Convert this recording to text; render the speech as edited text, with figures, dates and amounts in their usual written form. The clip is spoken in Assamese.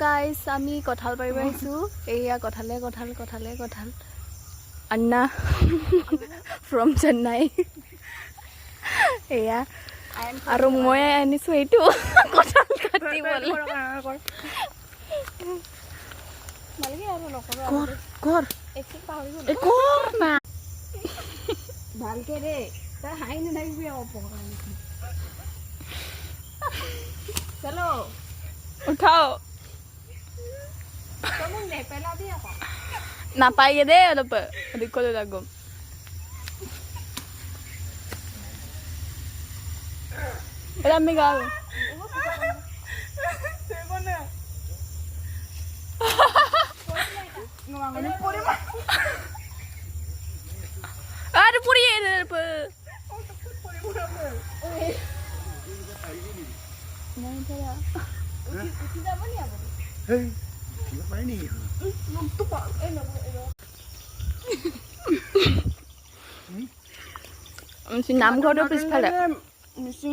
গাইস আমি কঁঠাল পাৰিব আহিছোঁ এয়া কঁঠালে কঁঠাল কঁঠালে কঁঠাল আন্না ফ্ৰম চেন্নাই এয়া আৰু মই আনিছোঁ এইটো কঁঠাল কাটিবলৈ ভালকে ৰে তই হাঁহি নাথাকিবি চলো উঠাও তই মোক নেপেলাবি আকৌ নাপায়গে দেই অলপ দিবলৈ লাগো এটা আমি গাল Ada puri ada apa? Nang cara. Uti apa ni apa? Hei, apa ini? Nuntuk pak, nak. Mesti nam kau dah pisah lah. Mesti